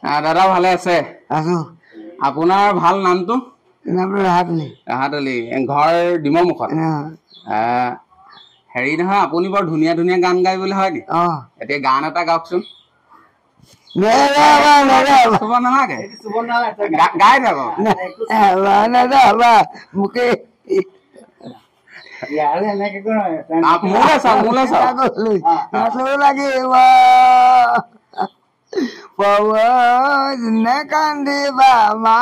দাদা ভালে আছে? আছো। আপোনাৰ ভাল নামটো? নামটো ৰাহাতলি। ৰাহাতলি, ঘৰ ডিমৰমুখত। হেৰি নহয়, আপুনি বৰ ধুনীয়া ধুনীয়া গান গাই বোলে হয় নি? এতিয়া গান এটা গাওকচোন। নালাগে গাই থাকক। মোকে মোলৈ চাওক মোলৈ চাওক। লাগিব কান্দিবা মা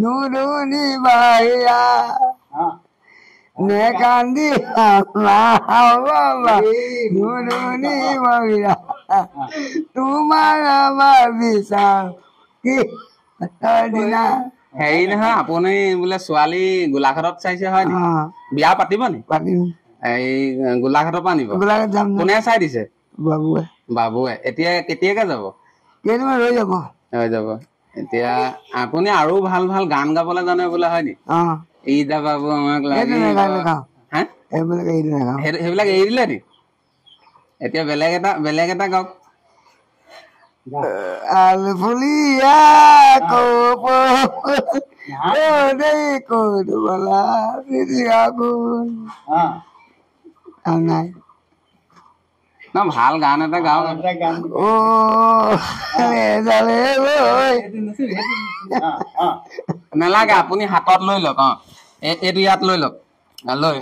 নুৰুনি বাহিয়া নে কান্দিবা মা নুৰুনি বাহিয়া তোমাৰ আমাৰ বিচাৰ কি দিনা। হেৰি নহয়, আপুনি বোলে ছোৱালী গোলাঘাটত চাইছে হয় নি? বিয়া পাতিব নি? পাতিম। এই গোলাঘাটৰ পৰা আনিব? গোলাঘাট যাম। কোনে চাই দিছে? বাবুৱে। বাবুৱে। এতিয়া কেতিয়াকে যাব? কেইদিনমান ৰৈ যাব। হৈ যাব। এতিয়া আপুনি আৰু ভাল ভাল গান গাবলৈ জানে বোলে হয় নি? ইদা বাবু আমাক লাগে সেইবিলাক এৰি দিলে নি? এতিয়া বেলেগ এটা গাওক। আলফুলিয়া নাই ন ভাল গান এটা গাওক। নালাগে, আপুনি হাতত লৈ লওক। এইটো ইয়াত লৈ লওক। লৈ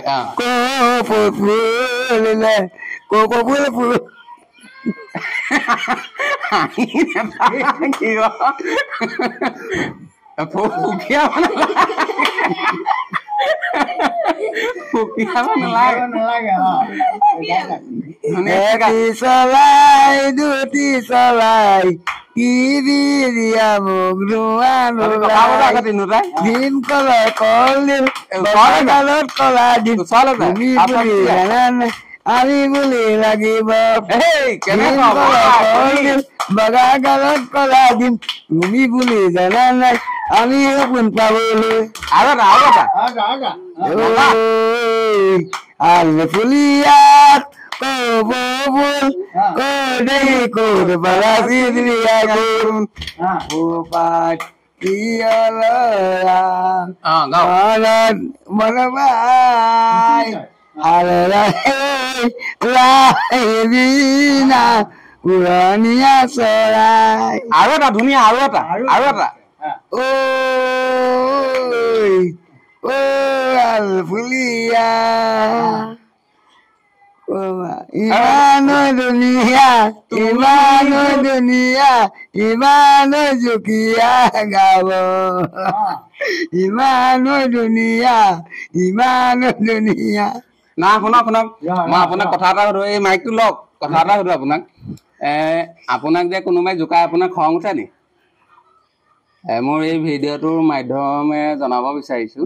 চলাই দুটি চলাই দিয়া মোক দিম কলা কল দিম কলা দিম আমি বুলি লাগিব বগা গালত কলা দিম তুমি বুলি জানা নাই আমি কোন পাবলৈ আলফুলিয়াত কব বল কোন বালা সিদ্রিয়া কোন ও পাট মনবাই আলবিনা পুৰণীয়া চৰাই। আৰু এটা ধুনীয়া আৰু এটা আলফুলিয়া ইমানো দুনিয়া ইমানো জুকিয়া গাব ইমানো দুনিয়া না শুনক মই আপোনাক কথা এটা সুধো। এই মাইকটো লওক, কথা এটা সুধো আপোনাক। আপোনাক যে কোনোবাই জোকাই আপোনাক খং উঠে নি? মোৰ এই ভিডিঅ'টোৰ মাধ্যমে জনাব বিচাৰিছো।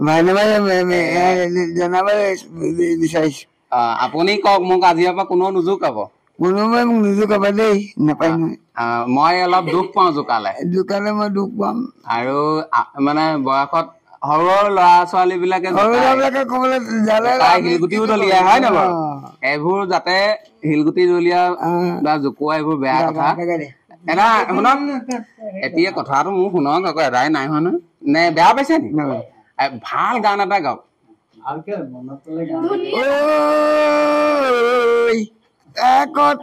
আপুনি কওক, মোক আজিৰ পৰা কোনেও নোজোকাব। কোনোবাই মোক নোজোকাব দেই, নাপায় নহয়। মই অলপ দুখ পাওঁ জোকালে মই দুখ পাম। আৰু মানে বয়সত সৰু ল'ৰা ছোৱালী বিলাকে শিলগুটিও দলিয়াই হয় নে বাৰু? এইবোৰ যাতে শিলগুটি দলিয়া বা জোকোৱা এইবোৰ বেয়া কথা। এটা শুনক, এতিয়া কথাটো মোক শুনক আকৌ, এটাই নাই হোৱা নহয় নে বেয়া পাইছে নি? ভাল গান এটা গাওক। কাকত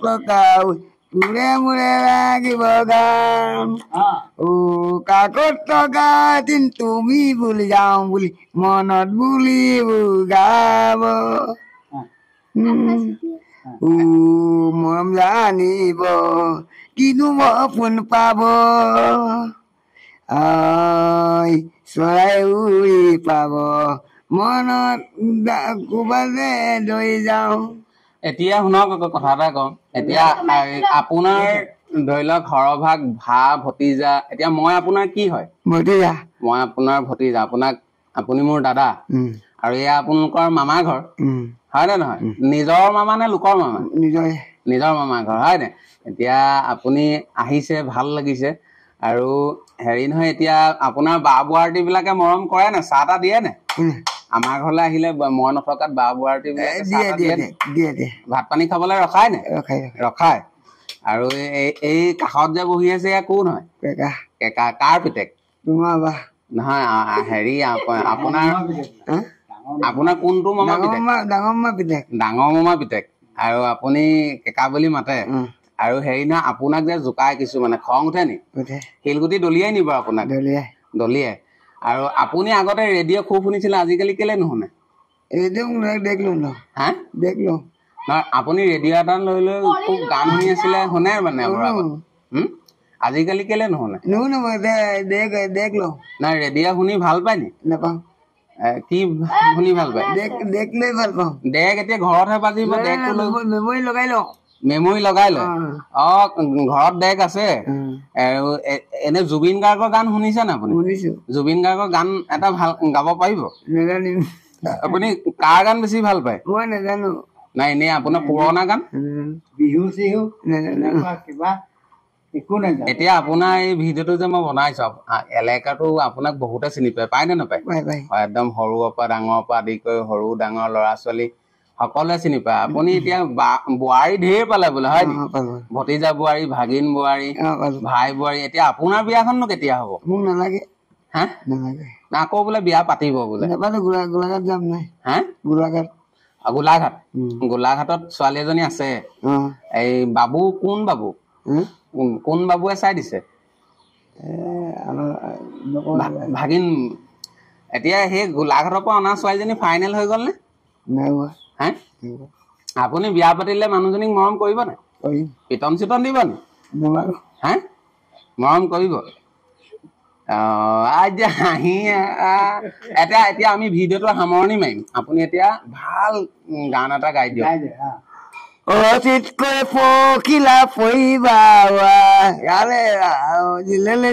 লগাও মূৰে মূৰে লাগিব গান কাকত লগা দিন তুমি বুলি যাওঁ বুলি মনত বুলি গাব মৰম জানিব কিনো পোন পাব চৰাই উৰি পাব মনত কোবালে লৈ যাওঁ। এতিয়া শুনক কথা এটা কওঁ। এতিয়া আপোনাৰ ধৰি লওক সৰভাগ ভতিজা। এতিয়া মই আপোনাৰ কি হয়? ভতিজা। মই আপোনাৰ ভতিজা। আপুনি মোৰ দাদা। আৰু এয়া আপোনালোকৰ মামাৰ ঘৰ হয় নে নহয়? নিজৰ মামা নে লোকৰ মামা? নিজৰ মামাৰ ঘৰ হয় নে? এতিয়া আপুনি আহিছে, ভাল লাগিছে। আৰু হেৰি নহয়, এতিয়া আপোনাৰ বা বোৱাৰী বিলাকে মৰম কৰে নে? চাহ তাহ দিয়ে নে? আমাৰ ঘৰলৈ আহিলে মই নথকাত বা বোৱাৰী বিলাকে চাহ তাহ দিয়ে। ভাত পানী খাবলৈ ৰখাই নে? ৰখাই। আৰু এই কাষত যে বহি আছে এয়া কোন হয় কেকা কাৰ পিতেক নহয় হেৰি আপোনাৰ কোনটো মামা পিতেক ডাঙৰ মামা পিতেক আৰু আপুনি কেকা বুলি মাতে আৰু হেৰি নহয় আপোনাক যে জোকাই কিছু মানে খং উঠে নি শিলগুটি দলিয়াই নিব আপোনাক দলিয়াই আৰু আপুনি আগতে ৰেডিঅ' খুব শুনিছিলে আজিকালি কেলে নুশুনে নহয় আপুনি ৰেডিঅ' এটা লৈ লৈ খুব গান শুনি আছিলে শুনে মানে আজিকালি কেলে নুশুনে নাই ৰেডিঅ' শুনি ভাল পায় নি কি শুনি ভাল পায় ডেক এতিয়া ঘৰতহে বাজিব মেমৰি লগাই লয় ঘৰত ডেক আছে আৰু এনে জুবিন গাৰ্গৰ গান শুনিছে না আপুনি জুবিন গাৰ্গৰ গান এটা ভাল গাব পাৰিব আপুনি কাৰ গান বেছি ভাল পায় নাই এনেই আপোনাৰ পুৰণা গান বিহু চিহু কিবা এতিয়া আপোনাৰ এই ভিডিঅ'টো যে মই বনাইছো এলেকাটো আপোনাক বহুতে চিনি পায় নে নাপায় একদম সৰুৰ পৰা ডাঙৰৰ পৰা আদি কৰি সৰু ডাঙৰ ল'ৰা ছোৱালী সকলোৱে চিনি পায় আপুনি এতিয়া বোৱাৰী ঢেৰ পালে বোলে হয় নি ভতিজা বোৱাৰী ভাগিন বোৱাৰী ভাই বোৱাৰী এতিয়া আপোনাৰ বিয়াখননো কেতিয়া হব মোক নালাগে হা নালাগে আকৌ বোলে বিয়া পাতিব বোলে গোলাঘাট যাম নাই হা গোলাঘাটত ছোৱালী এজনী আছে এই বাবু কোন বাবুৱে চাই দিছে ভাগিন এতিয়া সেই গোলাঘাটৰ পৰা অনা ছোৱালীজনী ফাইনেল হৈ গল নে হে আপুনি বিয়া পাতিলে মানুহজনীক মৰম কৰিব নাই পিটন চিটন দিব নি হে মৰম কৰিব এতিয়া আমি ভিডিঅ'টো সামৰণি মাৰিম আপুনি এতিয়া ভাল গান এটা গাই দিয়ক অচিতকৈ পখিলা পৰিবা জিলেলে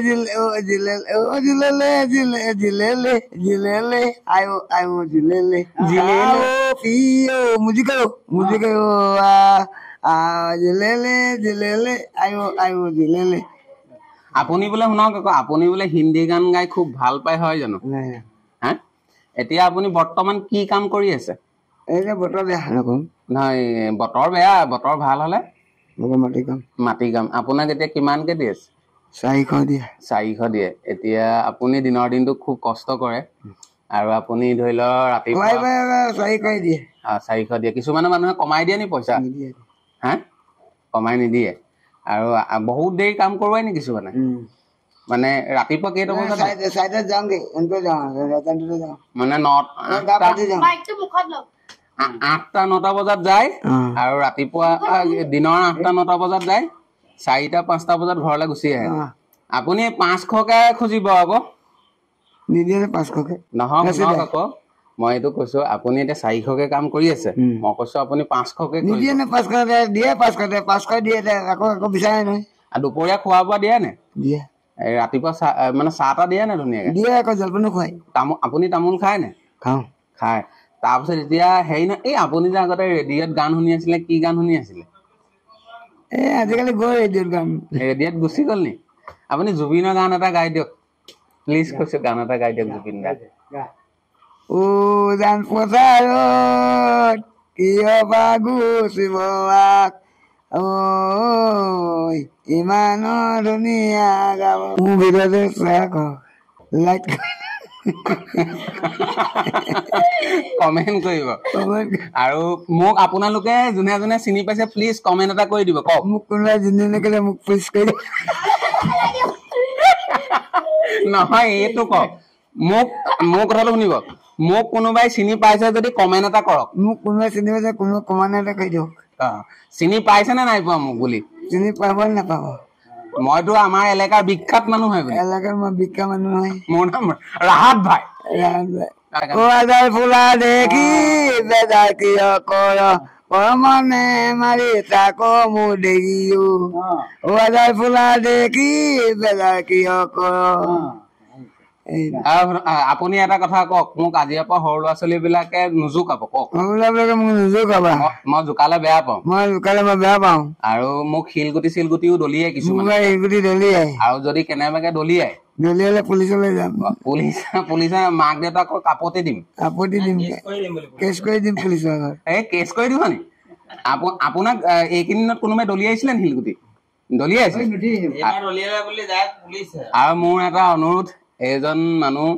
আপুনি বোলে শুনক আকৌ আপুনি বোলে হিন্দী গান গাই খুব ভাল পায় হয় জানো হা এতিয়া আপুনি বৰ্তমান কি কাম কৰি আছে বতৰ বেয়া নহয় বতৰ বেয়া বতৰ ভাল হলে মাটি কাম আপোনাক এতিয়া কিমানকে দি আছে 400 দিয়ে এতিয়া আপুনি দিনৰ দিনটো খুব কষ্ট কৰে আৰু আপুনি ধৰি লওক ৰাতিপুৱা 400 দিয়ে কিছুমানে মানুহে কমাই দিয়ে নি পইচা হা কমাই নিদিয়ে আৰু বহুত দেৰি কাম কৰোৱাই নি কিছুমানে মানে ৰাতিপুৱা কেইটা বজাত মানে 8-9 বজাত যায় আৰু ৰাতিপুৱা দিনৰ 8-9 বজাত যায় 4-5 বজাত ঘৰলৈ গুচি আহে আপুনি 500কে খুজিব আকৌ নিদিয়ে 500কে নহয় আকৌ মই এইটো কৈছো আপুনি এতিয়া 400কে কাম কৰি আছে মই কৈছো আপুনি 500কে নিদিয়ে নে 500 দিয়ে 500 দিয়ে আকৌ বিচাৰে নহয় আৰু দুপৰীয়া খোৱা বোৱা দিয়ে নে দিয়ে ৰাতিপুৱা মানে চাহটা দিয়ে নে ধুনীয়াকে দিয়ে আকৌ জলপানো খুৱাই আপুনি তামোল খায় নে খায় তাৰপিছত এতিয়া হেৰি ন এই আপুনি যে আগতে ৰেডিঅ'ত গান শুনি আছিলে কি গান শুনি আছিলে আজিকালি গৈ ৰেডিঅ'ত গুচি গ'ল নি আপুনি জুবিনৰ গান এটা গাই দিয়ক প্লিজ কৈছো গান এটা গাই দিয়ক জুবিন গান জান পথাৰত কিয় বা গুচিব ইমান ধুনীয়া গাব মোৰ ভিতৰতে লাইট কমেন্ট কৰিব আৰু মোক আপোনালোকে যোনে যোনে চিনি পাইছে প্লিজ কমেন্ট এটা কৰি দিব কওক মোক কোনোবাই যোনে নেকলে মোক প্লিজ কৰি দিব নহয় এইটো কওক মোক কথাটো শুনিব মোক কোনোবাই চিনি পাইছে যদি কমেন্ট এটা কৰক মোক কোনোবাই চিনি পাইছে কোনো কমেন্ট এটা কৰি দিয়ক চিনি পাইছে নে নাই পোৱা মোক বুলি চিনি পাব নাপাব মইতো আমাৰ এলেকাৰ বিখ্যাত মানুহ হয় এলেকাৰ মই বিখ্যাত মানুহ হয় মোৰ নাম ৰাহাত ভাই ফুলা দেখি বেজাৰ কিয় কৰ মনে মাৰি তাক মোৰ দেখিও ফুলা দেখি বেজাৰ কিয় কৰ আপুনি এটা কথা কওক মোক আজিৰ পৰা সৰু ল'ৰা ছোৱালী বিলাকে নুজুকাব কওক মোক নুজুকাবা মই জোকালে বেয়া পাওঁ মই বেয়া পাওঁ আৰু মোক শিলগুটিও দলিয়াই কিছুমান আৰু যদি কেনেবাকে দলিয়ালে পুলিচলৈ যাম পুলিচে মাক দেউতাকক আপত্তি দিম কেছ কৰি দিম পুলিচৰ কেছ কৰি দিব নি আপোনাক এইকেইদিনত কোনোবাই দলিয়াইছিলে নি শিলগুটি দলিয়াইছে আৰু মোৰ এটা অনুৰোধ, এইজন মানুহ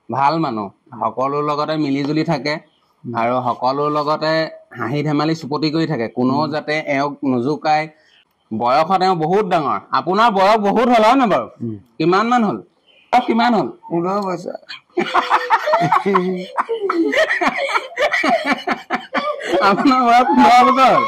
ভাল মানুহ, সকলোৰ লগতে মিলি জুলি থাকে আৰু সকলোৰ লগতে হাঁহি ধেমালি চুপতি কৰি থাকে, কোনো যাতে এওঁক নোজোকায়। বয়সত এওঁ বহুত ডাঙৰ, আপোনাৰ বয়স বহুত হ'ল হয় নে বাৰু? কিমান মান হ'ল? কিমান হ'ল? 15 বছৰ। আপোনাৰ বয়স 15 বছৰ হ'ল।